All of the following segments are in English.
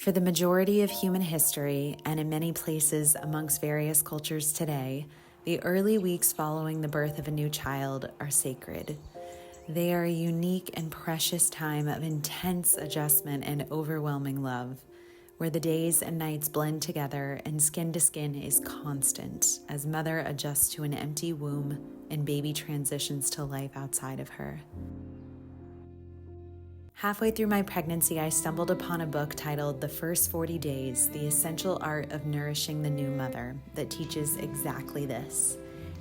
For the majority of human history, and in many places amongst various cultures today, the early weeks following the birth of a new child are sacred. They are a unique and precious time of intense adjustment and overwhelming love, where the days and nights blend together and skin to skin is constant as mother adjusts to an empty womb and baby transitions to life outside of her. Halfway through my pregnancy, I stumbled upon a book titled The First 40 Days, The Essential Art of Nourishing the New Mother that teaches exactly this.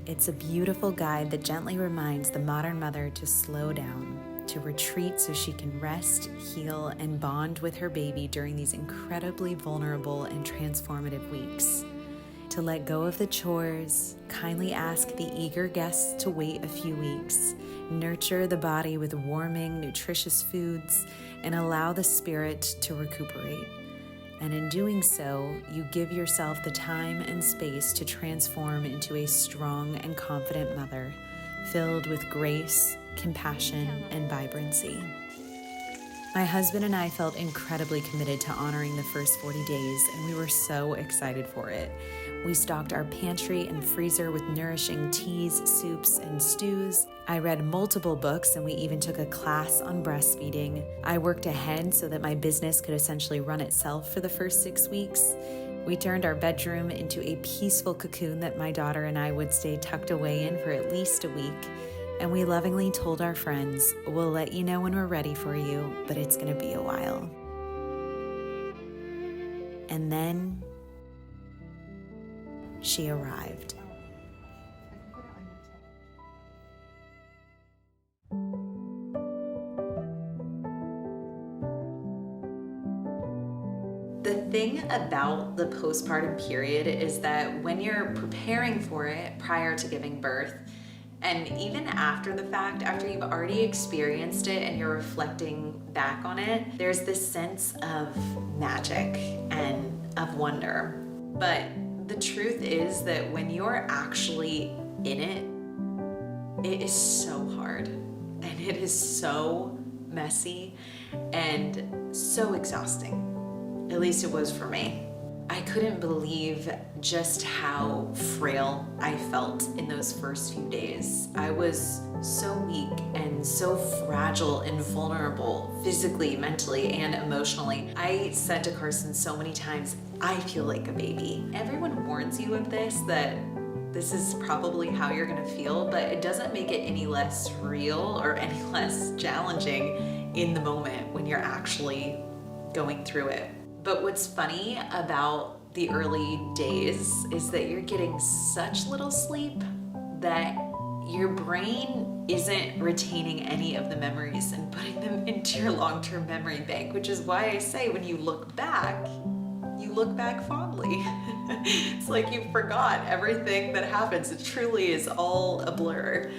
It's a beautiful guide that gently reminds the modern mother to slow down, to retreat so she can rest, heal, and bond with her baby during these incredibly vulnerable and transformative weeks. To let go of the chores, kindly ask the eager guests to wait a few weeks, nurture the body with warming, nutritious foods, and allow the spirit to recuperate. And in doing so, you give yourself the time and space to transform into a strong and confident mother, filled with grace, compassion, and vibrancy. My husband and I felt incredibly committed to honoring the first 40 days, and we were so excited for it. We stocked our pantry and freezer with nourishing teas, soups, and stews. I read multiple books, and we even took a class on breastfeeding. I worked ahead so that my business could essentially run itself for the first 6 weeks. We turned our bedroom into a peaceful cocoon that my daughter and I would stay tucked away in for at least a week. And we lovingly told our friends, "We'll let you know when we're ready for you, but it's gonna be a while." And then she arrived. The thing about the postpartum period is that when you're preparing for it prior to giving birth, and even after the fact, after you've already experienced it and you're reflecting back on it, there's this sense of magic and of wonder. But the truth is that when you're actually in it, it is so hard and it is so messy and so exhausting. At least it was for me. I couldn't believe just how frail I felt in those first few days. I was so weak and so fragile and vulnerable physically, mentally, and emotionally. I said to Carson so many times, I feel like a baby. Everyone warns you of this, that this is probably how you're gonna feel, but it doesn't make it any less real or any less challenging in the moment when you're actually going through it. But what's funny about the early days is that you're getting such little sleep that your brain isn't retaining any of the memories and putting them into your long-term memory bank, which is why I say when you look back fondly. It's like you forgot everything that happens. It truly is all a blur.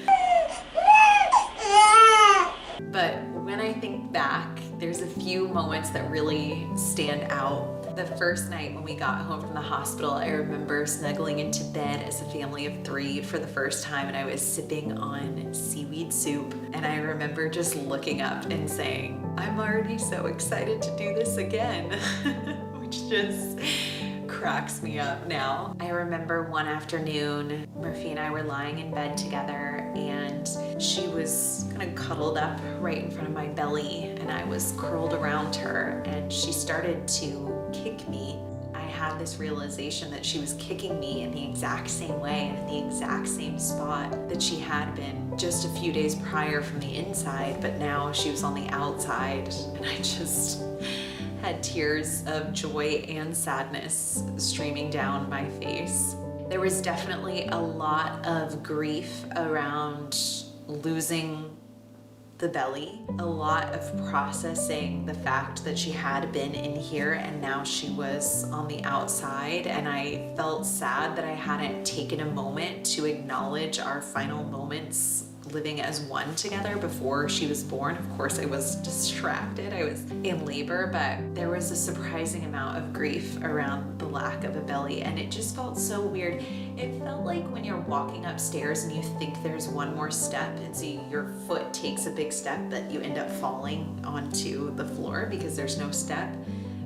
But when I think back, there's a few moments that really stand out. The first night when we got home from the hospital, I remember snuggling into bed as a family of 3 for the first time, and I was sipping on seaweed soup. And I remember just looking up and saying, I'm already so excited to do this again, which just cracks me up now. I remember one afternoon, Murphy and I were lying in bed together, and she was kind of cuddled up right in front of my belly, and I was curled around her, and she started to kick me. I had this realization that she was kicking me in the exact same way and in the exact same spot that she had been just a few days prior from the inside, but now she was on the outside, and I just had tears of joy and sadness streaming down my face. There was definitely a lot of grief around losing the belly, a lot of processing the fact that she had been in here and now she was on the outside, and I felt sad that I hadn't taken a moment to acknowledge our final moments living as one together before she was born. Of course, I was distracted. I was in labor, but there was a surprising amount of grief around the lack of a belly, and it just felt so weird. It felt like when you're walking upstairs and you think there's one more step, and so your foot takes a big step, but you end up falling onto the floor because there's no step.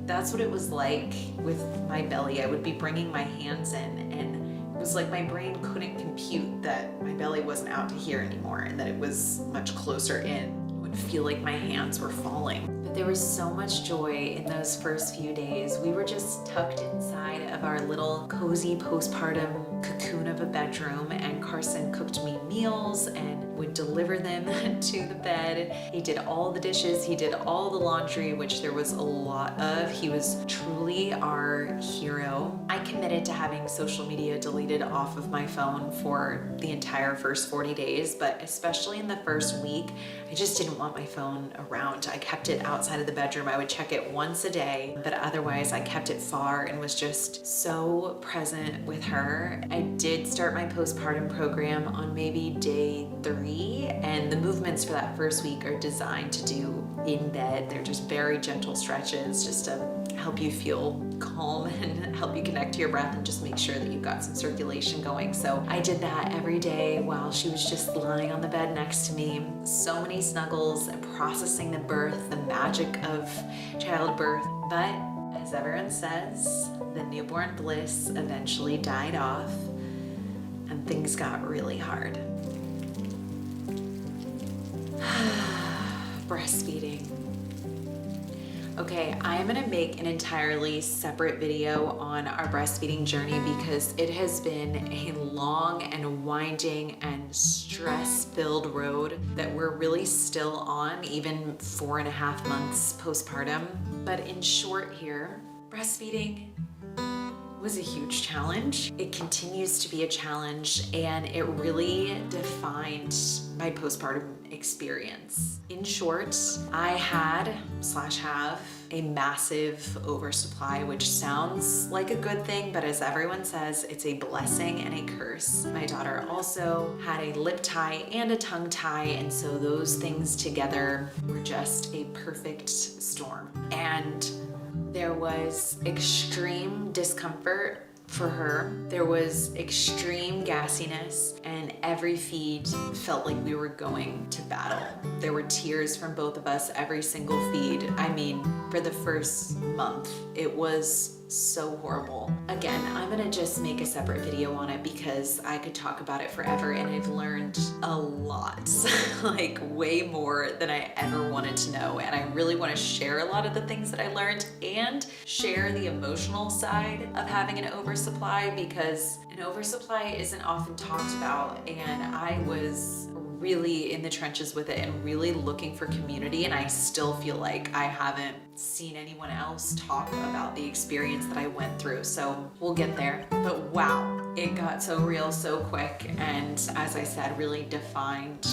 That's what it was like with my belly. I would be bringing my hands in, and it was like my brain couldn't compute that my belly wasn't out to here anymore and that it was much closer in. It would feel like my hands were falling. But there was so much joy in those first few days. We were just tucked inside of our little cozy postpartum cocoon of a bedroom, and Carson cooked me meals and would deliver them to the bed. He did all the dishes, he did all the laundry, which there was a lot of. He was truly our hero. I committed to having social media deleted off of my phone for the entire first 40 days, but especially in the first week, I just didn't want my phone around. I kept it outside of the bedroom. I would check it once a day, but otherwise I kept it far and was just so present with her. I did start my postpartum program on maybe day 3, and the movements for that first week are designed to do in bed. They're just very gentle stretches just to help you feel calm and help you connect to your breath and just make sure that you've got some circulation going. So I did that every day while she was just lying on the bed next to me. So many snuggles and processing the birth, the magic of childbirth. But as everyone says, the newborn bliss eventually died off and things got really hard. Breastfeeding. Okay, I am gonna make an entirely separate video on our breastfeeding journey because it has been a long and winding and stress-filled road that we're really still on, even 4.5 months postpartum. But in short here, breastfeeding was a huge challenge. It continues to be a challenge, and it really defined my postpartum experience. In short, I have a massive oversupply, which sounds like a good thing, but as everyone says, it's a blessing and a curse. My daughter also had a lip tie and a tongue tie, and so those things together were just a perfect storm. And there was extreme discomfort for her. There was extreme gassiness, and every feed felt like we were going to battle. There were tears from both of us every single feed. I mean, for the first month, it was so horrible. Again, I'm gonna just make a separate video on it because I could talk about it forever, and I've learned a lot, like way more than I ever wanted to know. And I really wanna share a lot of the things that I learned and share the emotional side of having an oversupply, because an oversupply isn't often talked about, and I was really in the trenches with it and really looking for community, and I still feel like I haven't seen anyone else talk about the experience that I went through. So we'll get there. But wow, it got so real so quick, and as I said, really defined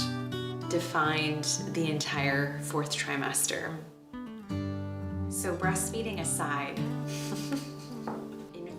the entire 4th trimester. So breastfeeding aside,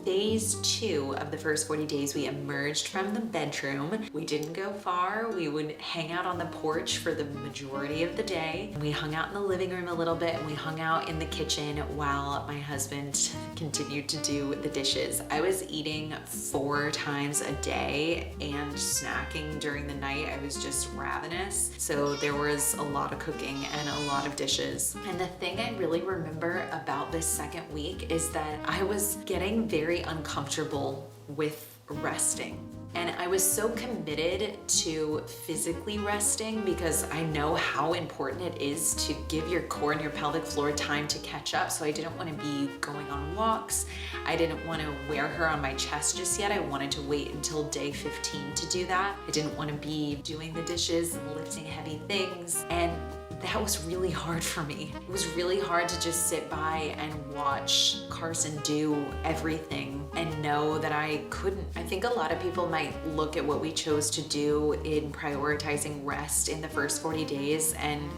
Phase 2 of the first 40 days, we emerged from the bedroom. We didn't go far. We would hang out on the porch for the majority of the day. We hung out in the living room a little bit, and we hung out in the kitchen while my husband continued to do the dishes. I was eating 4 times a day and snacking during the night. I was just ravenous. So there was a lot of cooking and a lot of dishes. And the thing I really remember about this second week is that I was getting very uncomfortable with resting. And I was so committed to physically resting because I know how important it is to give your core and your pelvic floor time to catch up. So I didn't want to be going on walks. I didn't want to wear her on my chest just yet. I wanted to wait until day 15 to do that. I didn't want to be doing the dishes and lifting heavy things. And that was really hard for me. It was really hard to just sit by and watch Carson do everything and know that I couldn't. I think a lot of people might look at what we chose to do in prioritizing rest in the first 40 days and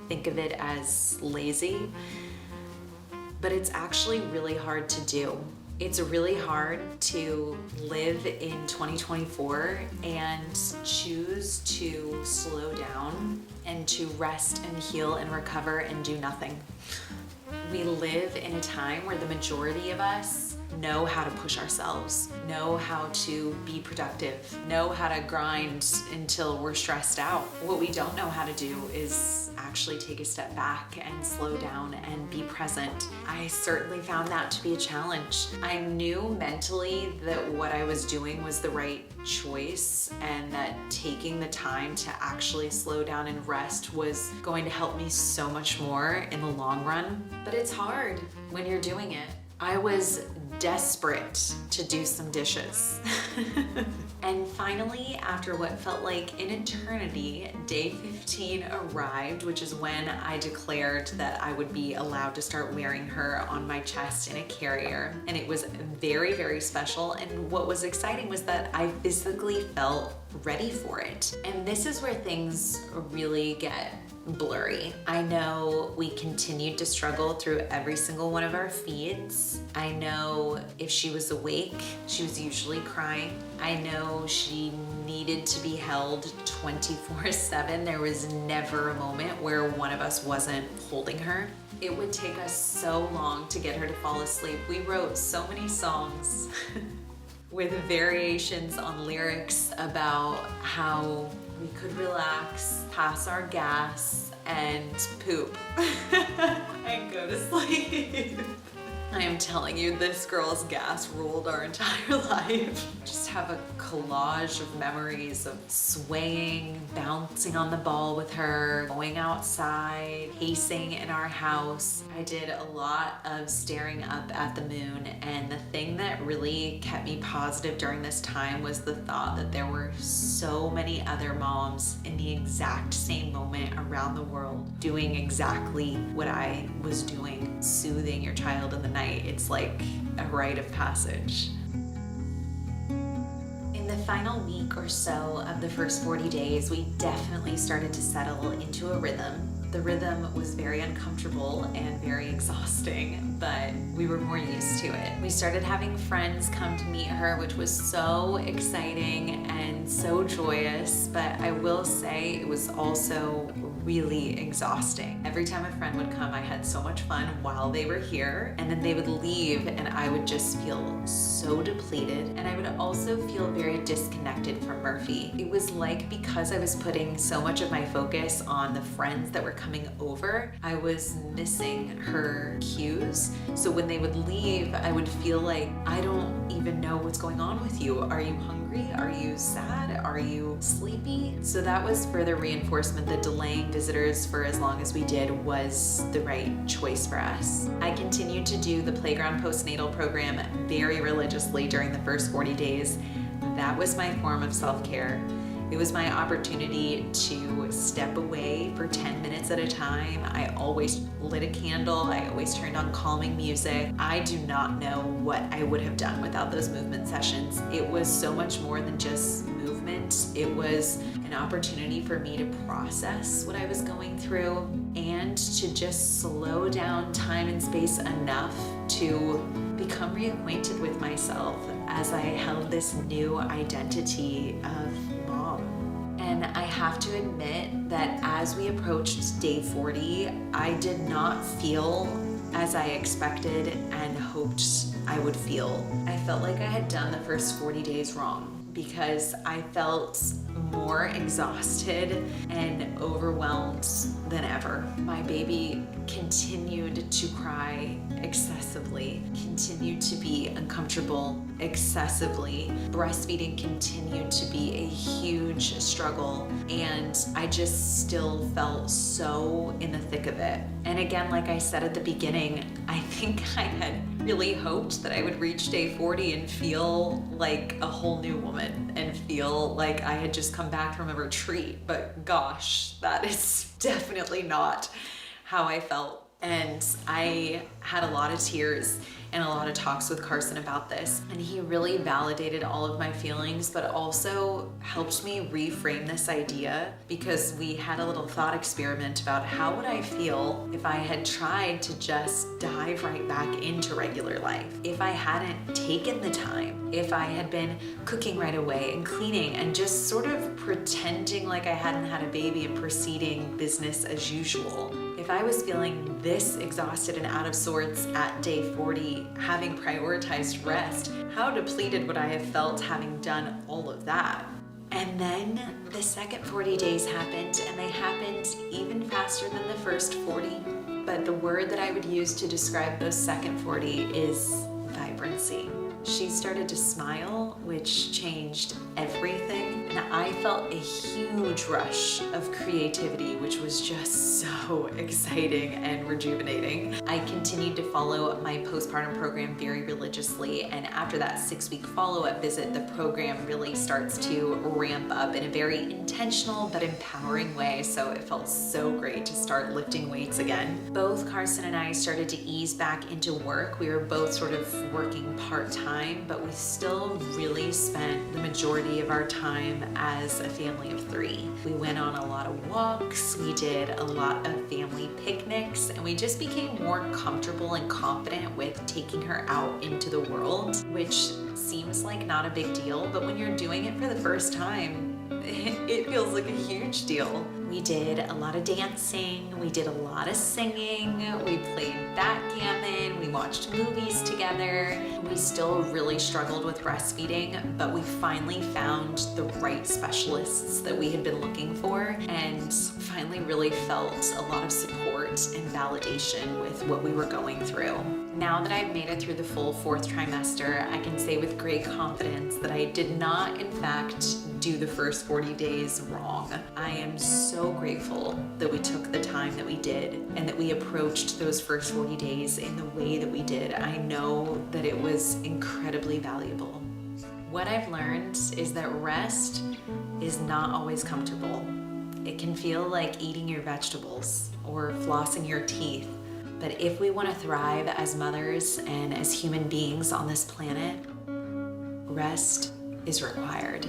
think of it as lazy, but it's actually really hard to do. It's really hard to live in 2024 and choose to slow down and to rest and heal and recover and do nothing. We live in a time where the majority of us know how to push ourselves, know how to be productive, know how to grind until we're stressed out. What we don't know how to do is actually take a step back and slow down and be present. I certainly found that to be a challenge. I knew mentally that what I was doing was the right choice and that taking the time to actually slow down and rest was going to help me so much more in the long run. But it's hard when you're doing it. I was desperate to do some dishes. And finally, after what felt like an eternity, day 15 arrived, which is when I declared that I would be allowed to start wearing her on my chest in a carrier. And it was very, very special. And what was exciting was that I physically felt ready for it. And this is where things really get blurry. I know we continued to struggle through every single one of our feeds. I know if she was awake, she was usually crying. I know she needed to be held 24/7. There was never a moment where one of us wasn't holding her. It would take us so long to get her to fall asleep. We wrote so many songs with variations on lyrics about how we could relax, pass our gas, and poop and go to sleep. I am telling you, this girl's gas ruled our entire life. Just have a collage of memories of swaying, bouncing on the ball with her, going outside, pacing in our house. I did a lot of staring up at the moon, and the thing that really kept me positive during this time was the thought that there were so many other moms in the exact same moment around the world doing exactly what I was doing, soothing your child in the night. It's like a rite of passage. In the final week or so of the first 40 days, we definitely started to settle into a rhythm. The rhythm was very uncomfortable and very exhausting, but we were more used to it. We started having friends come to meet her, which was so exciting and so joyous, but I will say it was also really exhausting. Every time a friend would come, I had so much fun while they were here, and then they would leave and I would just feel so depleted, and I would also feel very disconnected from Murphy. It was like because I was putting so much of my focus on the friends that were coming over, I was missing her cues. So when they would leave, I would feel like, I don't even know what's going on with you. Are you hungry? Are you sad? Are you sleepy? So that was further reinforcement that delaying visitors for as long as we did was the right choice for us. I continued to do the playground postnatal program very religiously during the first 40 days. That was my form of self-care. It was my opportunity to step away for 10 minutes at a time. I always lit a candle. I always turned on calming music. I do not know what I would have done without those movement sessions. It was so much more than just movement. It was an opportunity for me to process what I was going through and to just slow down time and space enough to become reacquainted with myself as I held this new identity of mom. And I have to admit that as we approached day 40, I did not feel as I expected and hoped I would feel. I felt like I had done the first 40 days wrong because I felt more exhausted and overwhelmed than ever. My baby continued to cry excessively, continued to be uncomfortable excessively. Breastfeeding continued to be a huge struggle, and I just still felt so in the thick of it. And again, like I said at the beginning, I think I had really hoped that I would reach day 40 and feel like a whole new woman and feel like I had just come back from a retreat. But gosh, that is definitely not how I felt. And I had a lot of tears and a lot of talks with Carson about this, and he really validated all of my feelings, but also helped me reframe this idea, because we had a little thought experiment about how would I feel if I had tried to just dive right back into regular life, if I hadn't taken the time, if I had been cooking right away and cleaning and just sort of pretending like I hadn't had a baby and proceeding business as usual. If if I was feeling this exhausted and out of sorts at day 40, having prioritized rest, how depleted would I have felt having done all of that? And then the second 40 days happened, and they happened even faster than the first 40. But the word that I would use to describe those second 40 is vibrancy. She started to smile, which changed everything. And I felt a huge rush of creativity, which was just so exciting and rejuvenating. I continued to follow my postpartum program very religiously. And after that 6-week follow-up visit, the program really starts to ramp up in a very intentional but empowering way. So it felt so great to start lifting weights again. Both Carson and I started to ease back into work. We were both sort of working part-time, but we still really spent the majority of our time as a family of 3. We went on a lot of walks, we did a lot of family picnics, and we just became more comfortable and confident with taking her out into the world, which seems like not a big deal, but when you're doing it for the first time, it feels like a huge deal. We did a lot of dancing, we did a lot of singing, we played backgammon, we watched movies together. We still really struggled with breastfeeding, but we finally found the right specialists that we had been looking for, and finally really felt a lot of support and validation with what we were going through. Now that I've made it through the full 4th trimester, I can say with great confidence that I did not, in fact, do the first 40 days wrong. I am so grateful that we took the time that we did and that we approached those first 40 days in the way that we did. I know that it was incredibly valuable. What I've learned is that rest is not always comfortable. It can feel like eating your vegetables or flossing your teeth. But if we want to thrive as mothers and as human beings on this planet, rest is required.